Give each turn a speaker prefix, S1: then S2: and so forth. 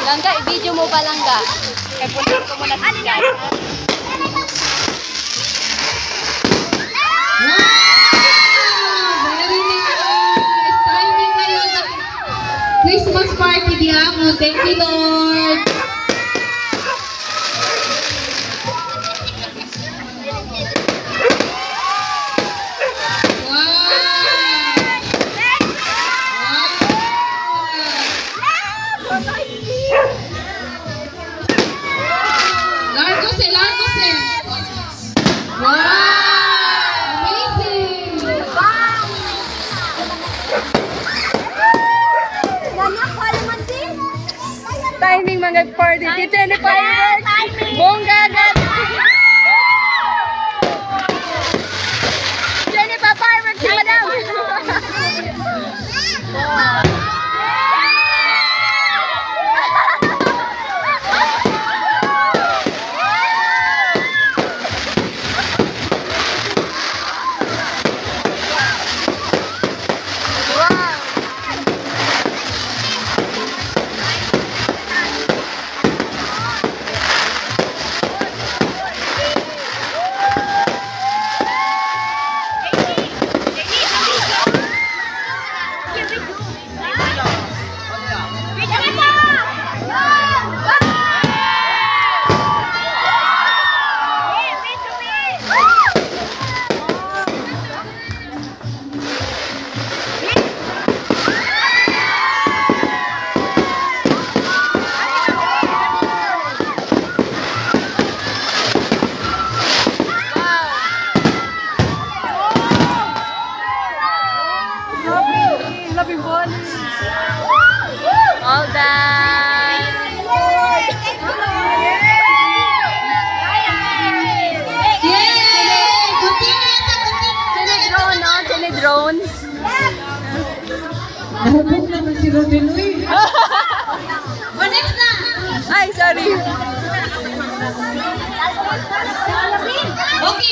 S1: Langga, i-video mo ba langga? Kaya punta ko muna sa sikat.
S2: Christmas party diamo. Thank you, Lord. Largos eh, largos eh. Wow! Amazing!
S1: Timing mga party. Dito yung fireworks. Bongga agad. Jenny pa fireworks si madam. All done. Drone, no? Chili drone.
S2: Nahubog naman si Rodel, uy. Oh, next na.
S1: Ay, sorry.
S2: Okay,